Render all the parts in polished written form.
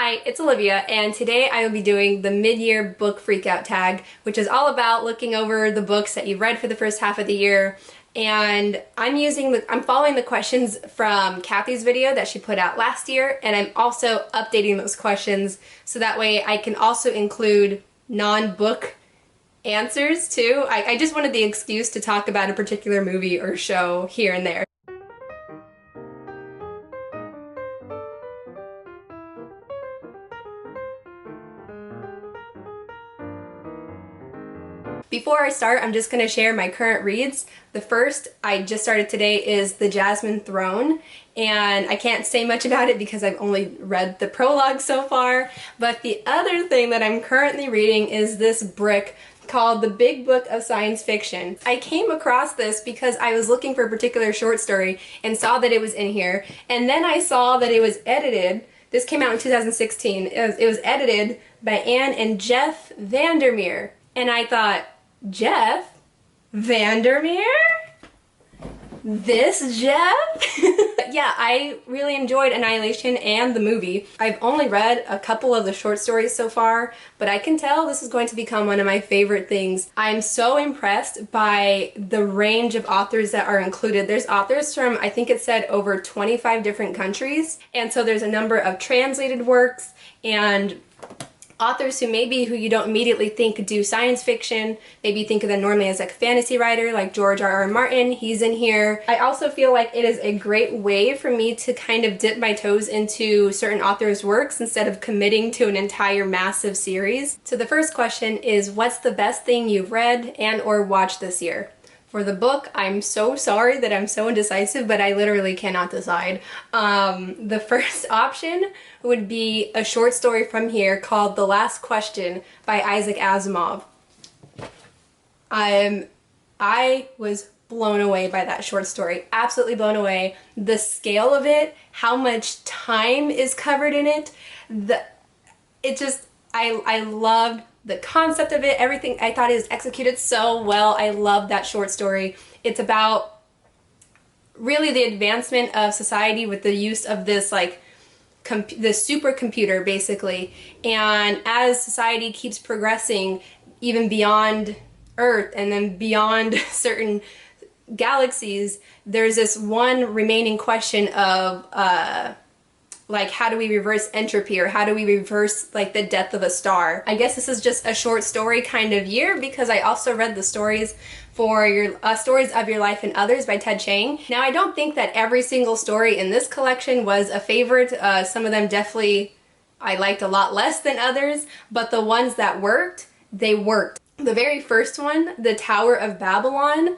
Hi, it's Olivia, and today I will be doing the mid-year book freakout tag, which is all about looking over the books that you've read for the first half of the year. And I'm following the questions from Kathy's video that she put out last year, and I'm also updating those questions so that way I can also include non-book answers too. I just wanted the excuse to talk about a particular movie or show here and there. Before I start, I'm just going to share my current reads. The first I just started today is The Jasmine Throne, and I can't say much about it because I've only read the prologue so far, but the other thing that I'm currently reading is this brick called The Big Book of Science Fiction. I came across this because I was looking for a particular short story and saw that it was in here, and then I saw that it was edited. This came out in 2016. It was edited by Anne and Jeff Vandermeer, and I thought, Jeff Vandermeer? This Jeff? Yeah, I really enjoyed Annihilation and the movie. I've only read a couple of the short stories so far, but I can tell this is going to become one of my favorite things. I'm so impressed by the range of authors that are included. There's authors from, I think it said, over 25 different countries, and so there's a number of translated works and authors who you don't immediately think do science fiction. Maybe you think of them normally as like a fantasy writer, like George R.R. Martin. He's in here. I also feel like it is a great way for me to kind of dip my toes into certain authors' works instead of committing to an entire massive series. So the first question is, what's the best thing you've read and or watched this year? For the book, I'm so sorry that I'm so indecisive, but I literally cannot decide. The first option would be a short story from here called The Last Question by Isaac Asimov. I was blown away by that short story. Absolutely blown away. The scale of it, how much time is covered in it, I loved the concept of it, everything. I thought it was executed so well. I love that short story. It's about really the advancement of society with the use of this this supercomputer basically. And as society keeps progressing even beyond Earth and then beyond certain galaxies, there's this one remaining question of how do we reverse entropy, or how do we reverse the death of a star? I guess this is just a short story kind of year because I also read the stories for Stories of Your Life and Others by Ted Chiang. Now, I don't think that every single story in this collection was a favorite. Some of them definitely I liked a lot less than others, but the ones that worked, they worked. The very first one, The Tower of Babylon,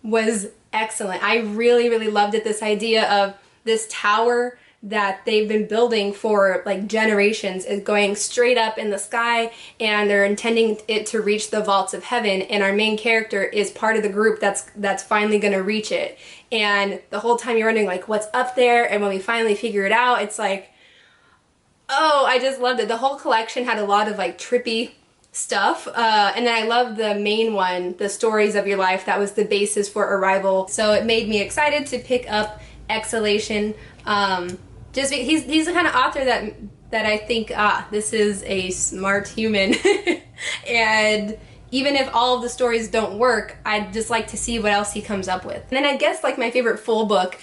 was excellent. I really, really loved it. This idea of this tower that they've been building for generations is going straight up in the sky, and they're intending it to reach the vaults of heaven, and our main character is part of the group that's finally going to reach it. And the whole time you're wondering what's up there, and when we finally figure it out, it's oh, I just loved it. The whole collection had a lot of trippy stuff, and then I love the main one, The Stories of Your Life. That was the basis for Arrival, so it made me excited to pick up Exhalation. Just he's the kind of author that I think, this is a smart human. And even if all of the stories don't work, I'd just like to see what else he comes up with. And then I guess my favorite full book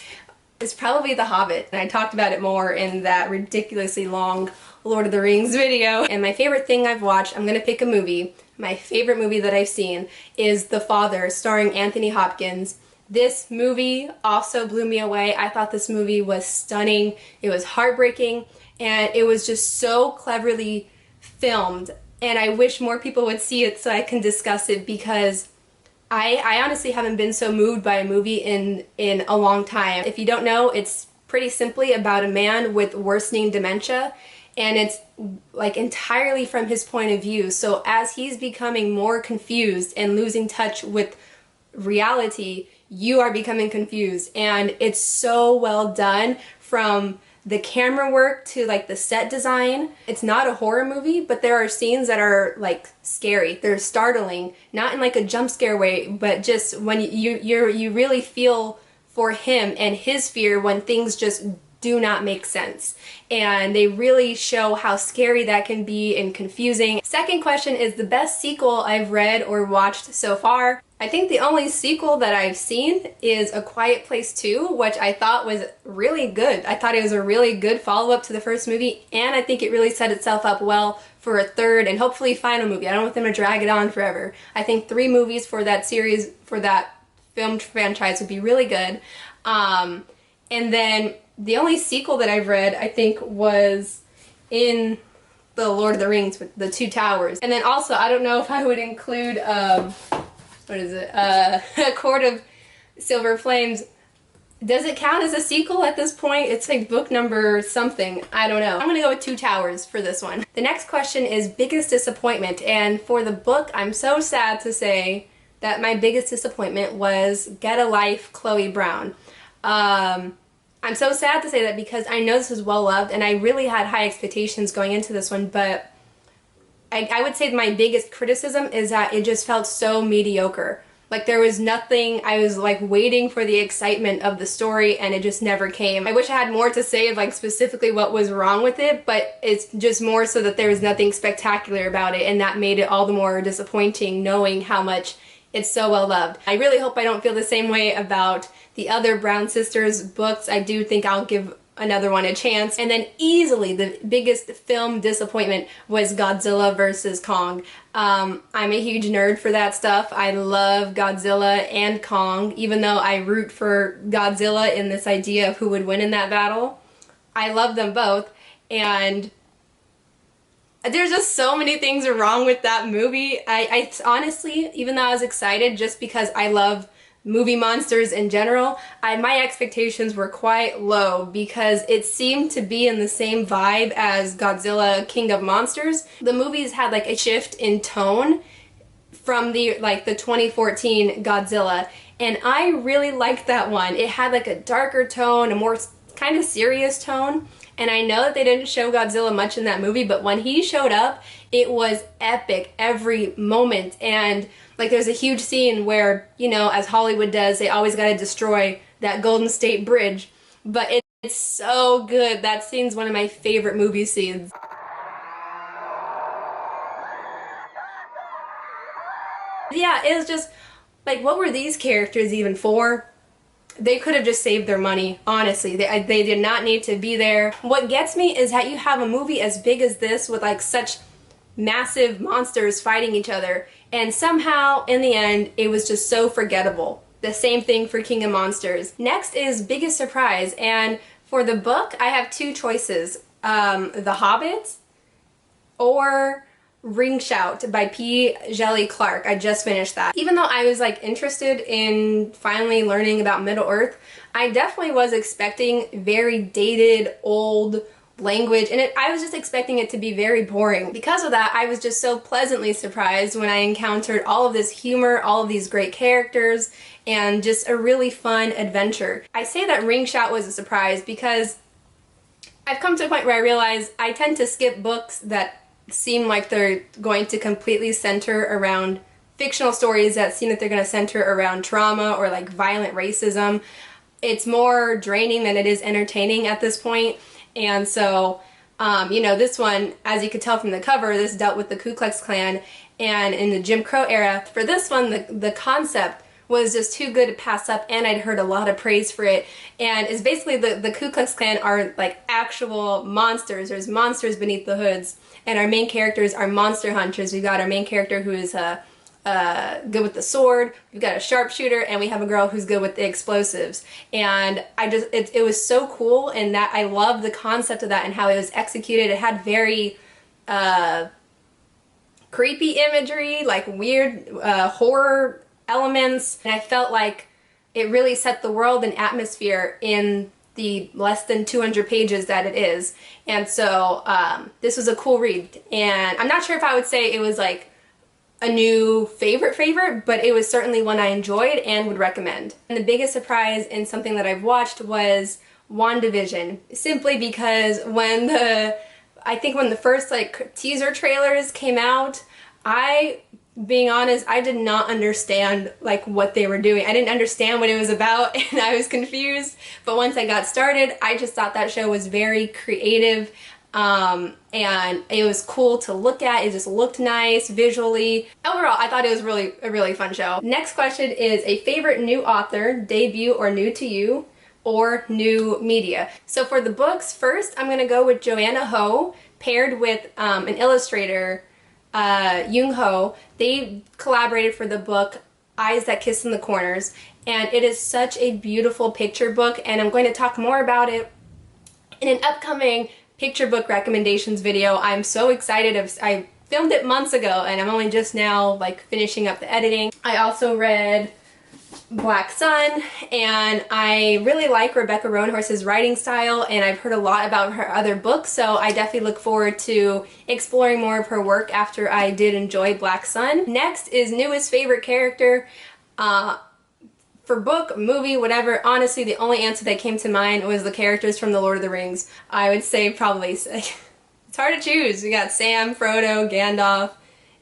is probably The Hobbit, and I talked about it more in that ridiculously long Lord of the Rings video. And my favorite thing I've watched, I'm gonna pick a movie. My favorite movie that I've seen is The Father, starring Anthony Hopkins. This movie also blew me away. I thought this movie was stunning. It was heartbreaking, and it was just so cleverly filmed. And I wish more people would see it so I can discuss it, because I honestly haven't been so moved by a movie in a long time. If you don't know, it's pretty simply about a man with worsening dementia, and it's entirely from his point of view. So as he's becoming more confused and losing touch with reality, you are becoming confused. And it's so well done, from the camera work to the set design. It's not a horror movie, but there are scenes that are scary. They're startling, not in a jump scare way, but just when you really feel for him and his fear when things just do not make sense. And they really show how scary that can be and confusing. Second question is the best sequel I've read or watched so far. I think the only sequel that I've seen is A Quiet Place 2, which I thought was really good. I thought it was a really good follow-up to the first movie, and I think it really set itself up well for a third and hopefully final movie. I don't want them to drag it on forever. I think 3 movies for that series, for that film franchise would be really good. And then the only sequel that I've read, I think, was in The Lord of the Rings with the Two Towers. And then also, I don't know if I would include, what is it, A Court of Silver Flames. Does it count as a sequel at this point? It's like book number something. I don't know. I'm gonna go with Two Towers for this one. The next question is biggest disappointment. And for the book, I'm so sad to say that my biggest disappointment was Get a Life, Chloe Brown. I'm so sad to say that because I know this was well loved and I really had high expectations going into this one, but I would say my biggest criticism is that it just felt so mediocre. Like there was nothing, I was like waiting for the excitement of the story and it just never came. I wish I had more to say of like specifically what was wrong with it, but it's just more so that there was nothing spectacular about it, and that made it all the more disappointing knowing how much it's so well loved. I really hope I don't feel the same way about the other Brown Sisters books. I do think I'll give another one a chance. And then easily the biggest film disappointment was Godzilla vs. Kong. I'm a huge nerd for that stuff. I love Godzilla and Kong, even though I root for Godzilla in this idea of who would win in that battle. I love them both, and there's just so many things wrong with that movie. I honestly, even though I was excited just because I love movie monsters in general, my expectations were quite low because it seemed to be in the same vibe as Godzilla King of Monsters. The movies had like a shift in tone from the 2014 Godzilla, and I really liked that one. It had like a darker tone, a more kind of serious tone. And I know that they didn't show Godzilla much in that movie, but when he showed up, it was epic every moment. And like there's a huge scene where, you know, as Hollywood does, they always gotta destroy that Golden State Bridge. But it's so good. That scene's one of my favorite movie scenes. Yeah, it was just, like, what were these characters even for? They could have just saved their money, honestly. They did not need to be there. What gets me is that you have a movie as big as this with like such massive monsters fighting each other, and somehow in the end it was just so forgettable. The same thing for King of Monsters. Next is biggest surprise, and for the book I have 2 choices. The Hobbit or Ring Shout by P. Djeli Clark. I just finished that. Even though I was like interested in finally learning about Middle-earth, I definitely was expecting very dated, old language, and I was just expecting it to be very boring. Because of that, I was just so pleasantly surprised when I encountered all of this humor, all of these great characters, and just a really fun adventure. I say that Ring Shout was a surprise because I've come to a point where I realize I tend to skip books that seem like they're going to completely center around fictional stories that seem that they're going to center around trauma or like violent racism. It's more draining than it is entertaining at this point. And so, you know, this one, as you could tell from the cover, this dealt with the Ku Klux Klan and in the Jim Crow era. For this one, the concept was just too good to pass up, and I'd heard a lot of praise for it. And it's basically the Ku Klux Klan are like actual monsters. There's monsters beneath the hoods, and our main characters are monster hunters. We've got our main character who is good with the sword, we've got a sharpshooter, and we have a girl who's good with the explosives. And it was so cool, and that I love the concept of that and how it was executed. It had very creepy imagery, like weird horror elements, and I felt like it really set the world and atmosphere in the less than 200 pages that it is. And so this was a cool read, and I'm not sure if I would say it was like a new favorite, but it was certainly one I enjoyed and would recommend. And the biggest surprise in something that I've watched was WandaVision, simply because when I think when the first like teaser trailers came out, I being honest, I did not understand like what they were doing. I didn't understand what it was about and I was confused. But once I got started, I just thought that show was very creative. And it was cool to look at. It just looked nice visually. Overall, I thought it was a really fun show. Next question is a favorite new author, debut or new to you, or new media. So for the books, first I'm gonna go with Joanna Ho, paired with an illustrator, Young Ho. They collaborated for the book Eyes That Kiss in the Corners, and it is such a beautiful picture book, and I'm going to talk more about it in an upcoming picture book recommendations video. I'm so excited. I filmed it months ago and I'm only just now like finishing up the editing. I also read Black Sun, and I really like Rebecca Roanhorse's writing style, and I've heard a lot about her other books, so I definitely look forward to exploring more of her work after I did enjoy Black Sun. Next is newest favorite character. For book, movie, whatever, honestly, the only answer that came to mind was the characters from The Lord of the Rings. I would say probably, it's hard to choose. We got Sam, Frodo, Gandalf,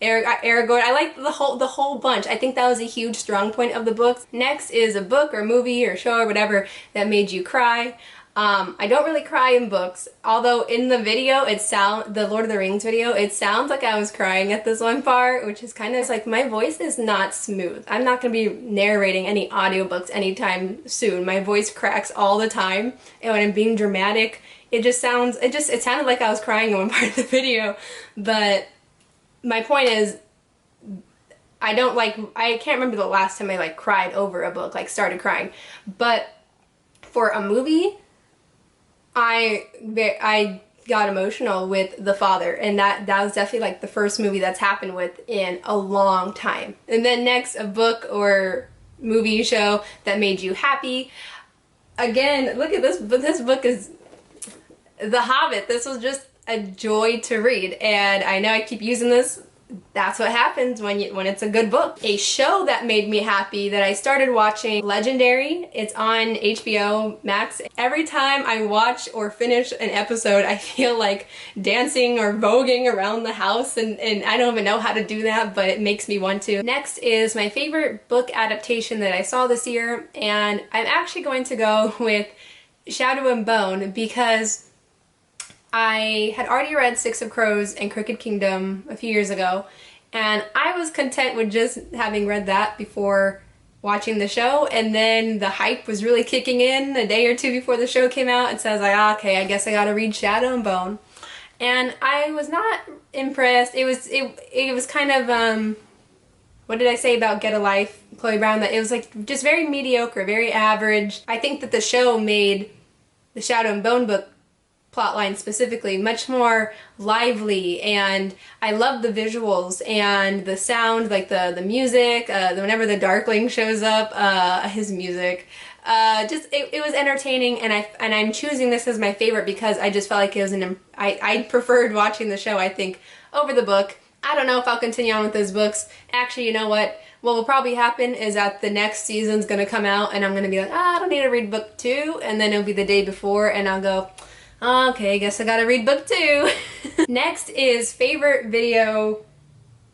Aragorn. I like the whole bunch. I think that was a huge strong point of the books. Next is a book or movie or show or whatever that made you cry. I don't really cry in books, although in the video, the Lord of the Rings video, it sounds like I was crying at this one part, which is kind of like, my voice is not smooth. I'm not going to be narrating any audiobooks anytime soon. My voice cracks all the time, and when I'm being dramatic, it sounded like I was crying in one part of the video. But my point is, I can't remember the last time I like cried over a book, like started crying. But for a movie, I got emotional with The Father, and that was definitely like the first movie that's happened with in a long time. And then next, a book or movie show that made you happy. Again, look at this, but this book is The Hobbit. This was just a joy to read, and I know I keep using this. That's what happens when it's a good book. A show that made me happy that I started watching, Legendary. It's on HBO Max. Every time I watch or finish an episode, I feel like dancing or voguing around the house, and I don't even know how to do that, but it makes me want to. Next is my favorite book adaptation that I saw this year, and I'm actually going to go with Shadow and Bone because I had already read Six of Crows and Crooked Kingdom a few years ago, and I was content with just having read that before watching the show, and then the hype was really kicking in a day or two before the show came out, and so I was like, okay, I guess I gotta read Shadow and Bone. And I was not impressed. It was kind of, what did I say about Get a Life, Chloe Brown? That it was like just very mediocre, very average. I think that the show made the Shadow and Bone book plotline specifically much more lively, and I love the visuals and the sound, like the music, whenever the Darkling shows up, his music, it was entertaining, and I'm choosing this as my favorite because I just felt like it was I preferred watching the show, I think, over the book. I don't know if I'll continue on with those books. Actually, you know what will probably happen is that the next season's gonna come out and I'm gonna be like, I don't need to read book 2, and then it'll be the day before and I'll go, okay, I guess I gotta read book 2. Next is favorite video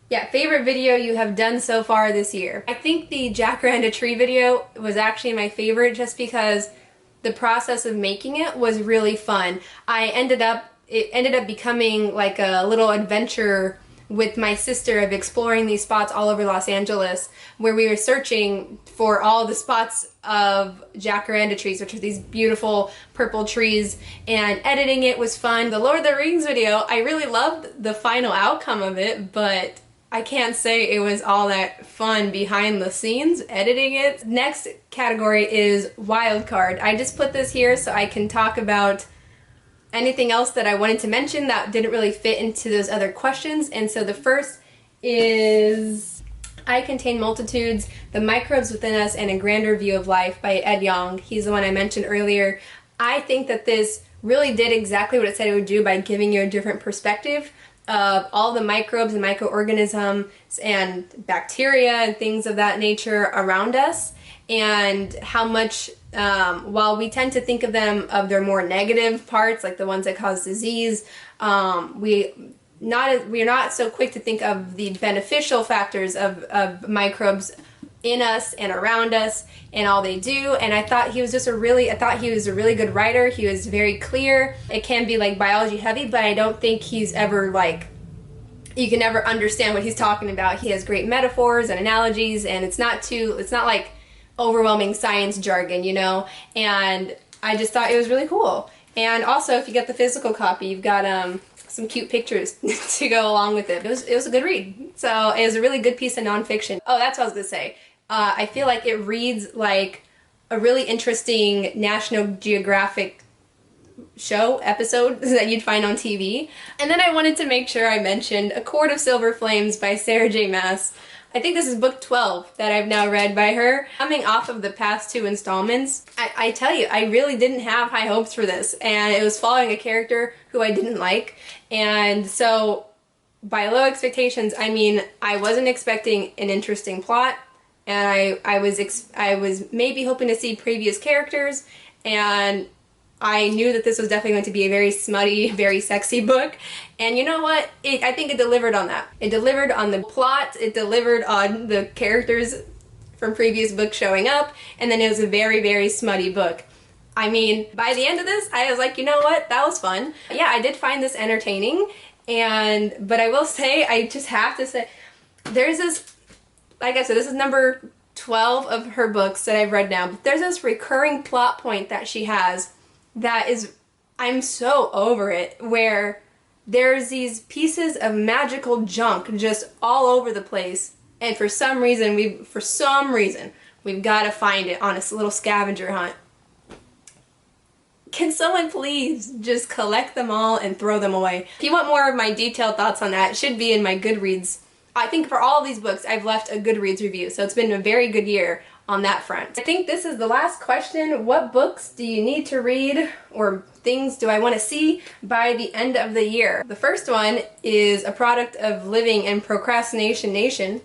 you have done so far this year. I think the Jacaranda tree video was actually my favorite just because the process of making it was really fun. It ended up becoming like a little adventure with my sister of exploring these spots all over Los Angeles, where we were searching for all the spots of jacaranda trees, which are these beautiful purple trees, and editing it was fun. The Lord of the Rings video, I really loved the final outcome of it, but I can't say it was all that fun behind the scenes editing it. Next category is Wildcard. I just put this here so I can talk about anything else that I wanted to mention that didn't really fit into those other questions. And so the first is I Contain Multitudes, The Microbes Within Us and a Grander View of Life by Ed Yong. He's the one I mentioned earlier. I think that this really did exactly what it said it would do by giving you a different perspective of all the microbes and microorganisms and bacteria and things of that nature around us, and how much, while we tend to think of them of their more negative parts, like the ones that cause disease, we're not so quick to think of the beneficial factors of microbes in us and around us and all they do. And I thought he was just I thought he was a really good writer. He was very clear. It can be like biology heavy, but I don't think he's ever like, you can never understand what he's talking about. He has great metaphors and analogies, and it's not like overwhelming science jargon, you know? And I just thought it was really cool. And also, if you get the physical copy, you've got some cute pictures to go along with it. It was a good read. So it was a really good piece of nonfiction. Oh, that's what I was gonna say. I feel like it reads like a really interesting National Geographic show episode that you'd find on TV. And then I wanted to make sure I mentioned A Court of Silver Flames by Sarah J. Maas. I think this is book 12 that I've now read by her. Coming off of the past 2 installments, I tell you, I really didn't have high hopes for this, and it was following a character who I didn't like. And so by low expectations, I mean, I wasn't expecting an interesting plot, and I was maybe hoping to see previous characters, and I knew that this was definitely going to be a very smutty, very sexy book. And you know what? I think it delivered on that. It delivered on the plot, it delivered on the characters from previous books showing up, and then it was a very, very smutty book. I mean, by the end of this, I was like, you know what? That was fun. Yeah, I did find this entertaining, but I will say, I just have to say, there's this, like I said, this is number 12 of her books that I've read now, but there's this recurring plot point that she has that is, I'm so over it, where there's these pieces of magical junk just all over the place, and for some reason we've got to find it on a little scavenger hunt. Can someone please just collect them all and throw them away? If you want more of my detailed thoughts on that, it should be in my Goodreads. I think for all of these books, I've left a Goodreads review, so it's been a very good year on that front. I think this is the last question. What books do you need to read, or things do I want to see by the end of the year? The first one is a product of living in Procrastination Nation.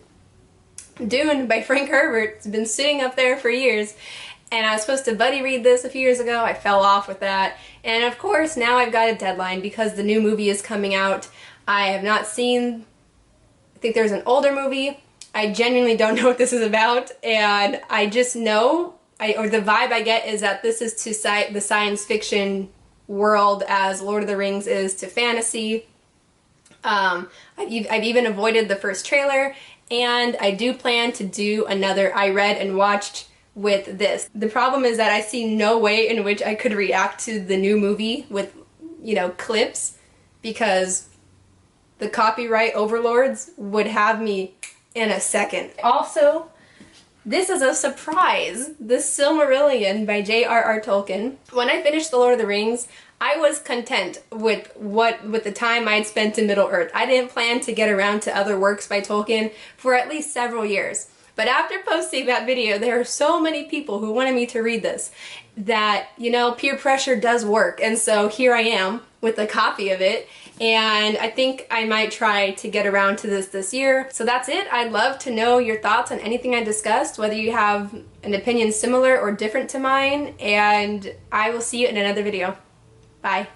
Dune by Frank Herbert. It's been sitting up there for years, and I was supposed to buddy read this a few years ago. I fell off with that, and of course now I've got a deadline because the new movie is coming out. I have not seen, I think there's an older movie. I genuinely don't know what this is about, and I just know, or the vibe I get is that this is to the science fiction world as Lord of the Rings is to fantasy. I've even avoided the first trailer, and I do plan to do another I read and watched with this. The problem is that I see no way in which I could react to the new movie with, you know, clips, because the copyright overlords would have me in a second. Also, this is a surprise. The Silmarillion by J.R.R. Tolkien. When I finished The Lord of the Rings, I was content with the time I'd spent in Middle-earth. I didn't plan to get around to other works by Tolkien for at least several years. But after posting that video, there are so many people who wanted me to read this that, you know, peer pressure does work. And so here I am with a copy of it, and I think I might try to get around to this year. So that's it. I'd love to know your thoughts on anything I discussed, whether you have an opinion similar or different to mine, and I will see you in another video. Bye.